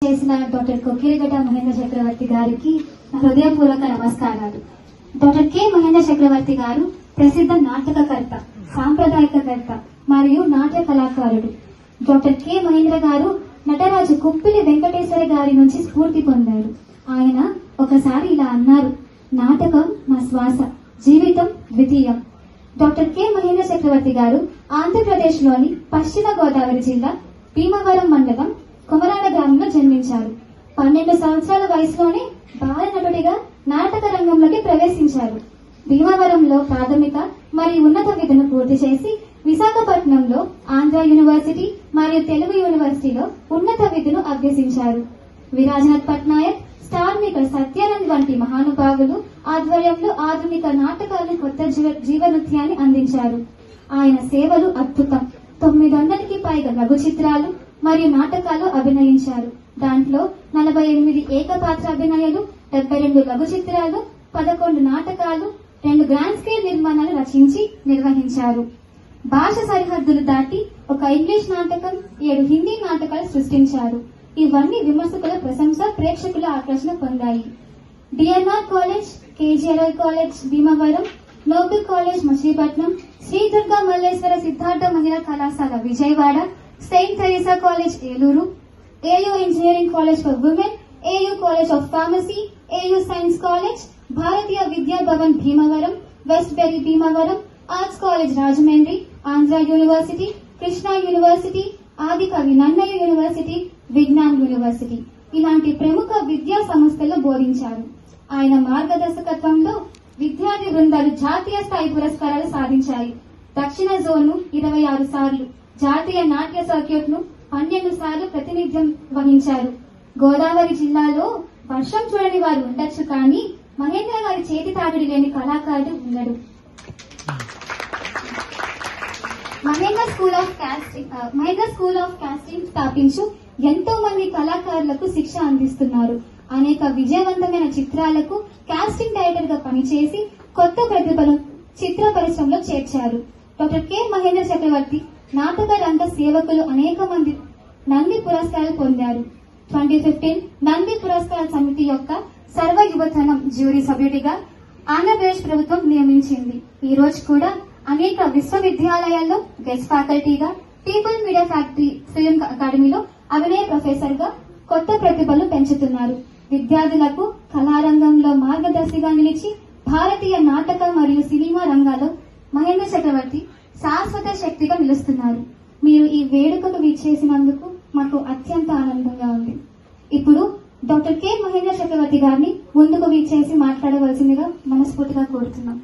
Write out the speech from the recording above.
విచ్చేసిన డాక్టర్ కొక్కిలిగడ్డ మహేంద్ర చక్రవర్తి గారికి హృదయపూర్వక నమస్కారాలు. డాక్టర్ కె మహేంద్ర చక్రవర్తి గారు ప్రసిద్ధ నాటకకర్త, సాంప్రదాయకర్త మరియు నాట్య కళాకారుడు. డాక్టర్ కె మహేంద్ర గారు నటరాజు కుప్పిలి వెంకటేశ్వర గారి నుంచి స్ఫూర్తి పొందారు. ఆయన ఒకసారి ఇలా అన్నారు, నాటకం నా శ్వాస, జీవితం ద్వితీయం. డాక్టర్ కె మహేంద్ర చక్రవర్తి గారు ఆంధ్రప్రదేశ్లోని పశ్చిమ గోదావరి జిల్లా భీమవరం మండలం కొమరాడ గ్రామంలో జన్మించారు. 12 సంవత్సరాల వయసులోనే బాల నటుడిగా నాటక రంగంలోకి ప్రవేశించారు. భీమవరంలో ప్రాథమిక మరియు ఉన్నత విద్యను పూర్తి చేసి విశాఖపట్నంలో ఆంధ్ర యూనివర్సిటీ మరియు తెలుగు యూనివర్సిటీలో ఉన్నత విద్యను అభ్యసించారు. విరాజనాథ్ పట్నాయక్, స్టార్ మేకర్ సత్యానంద్ వంటి మహానుభావులు ఆధ్వర్యంలో ఆధునిక నాటకాలను కొత్త జీవనృత్యాన్ని అందించారు. ఆయన సేవలు అద్భుతం. 900కి పైగా లఘు చిత్రాలు మరియు నాటకాలు అభినయించారు. దాంట్లో 48 ఏకపాత్ర అభినయాలు, 72 లఘు చిత్రాలు, 11 నాటకాలు, 2 గ్రాండ్ స్కేల్ నిర్మాణాలు రచించి నిర్వహించారు. భాష సరిహద్దులు దాటి ఒక ఇంగ్లీష్ నాటకం, 7 హిందీ నాటకాలు సృష్టించారు. ఇవన్నీ విమర్శకుల ప్రశంస, ప్రేక్షకుల ఆకర్షణ పొందాయి. DNR college, KGRL college Bhimavaram, Nobel college Machilipatnam, Shri Durga Malleswara Siddhartha Mahila Kalasala Vijayawada, saint Theresa college Eluru, AU engineering college for women, AU college of pharmacy, AU science college, Bharatiya Vidya Bhavan Bhimavaram, West Berry Bhimavaram, arts college Rajahmundry, Andhra university, Krishna university, Adikavi Nannaya university, Vignan university ఇలాంటి ప్రముఖ విద్యా సంస్థల్లో బోధించారు. ఆయన మార్గదర్శకత్వంలో విద్యార్థి బృందాలు జాతీయ స్థాయి పురస్కారాలు సాధించాయి. దక్షిణ జోన్ ను 26 సార్లు, జాతీయ నాట్య సర్క్యూట్ ను 12 సార్లు ప్రాతినిధ్యం వహించారు. గోదావరి జిల్లాలో వర్షం చూడని వారు ఉండొచ్చు, కానీ మహేంద్ర గారి చేతి తాకిడి లేని కళాకారుడు ఉండడు. మహేంద్ర స్కూల్ ఆఫ్ కాస్టింగ్ స్థాపించు ఎంతో మంది కళాకారులకు శిక్ష అందిస్తున్నారు. అనేక విజయవంతమైన చిత్రాలకు కాస్టింగ్ డైరెక్టర్ గా పనిచేసి కొత్త ప్రతిభను చిత్ర పరిశ్రమలో చేర్చారు. డాక్టర్ కె మహేంద్ర చక్రవర్తి నాటక రంగ సేవకులు అనేక మంది నంది పురస్కారాలు పొందారు. 2015 నంది పురస్కార సమితి యొక్క సర్వ యువతనం జ్యూరీ సభ్యుడిగా ఆంధ్రప్రదేశ్ ప్రభుత్వం నియమించింది. ఈ రోజు కూడా అనేక విశ్వవిద్యాలయాల్లో గెస్ట్ ఫ్యాకల్టీగా, పీపుల్ మీడియా ఫ్యాక్టరీ ఫిల్మ్ అకాడమీలో అభినయ ప్రొఫెసర్ గా కొత్త ప్రతిభలు పెంచుతున్నారు. విద్యార్థులకు కళారంగంలో మార్గదర్శిగా నిలిచి భారతీయ నాటక మరియు సినిమా రంగాల్లో మహేంద్ర చక్రవర్తి శాశ్వత శక్తిగా నిలుస్తున్నారు. మీరు ఈ వేడుకకు విచ్చేసినందుకు మాకు అత్యంత ఆనందంగా ఉంది. ఇప్పుడు డాక్టర్ కె మహేంద్ర చక్రవర్తి గారిని ముందుకు విచ్చేసి మాట్లాడవలసిందిగా మనస్ఫూర్తిగా కోరుతున్నాం.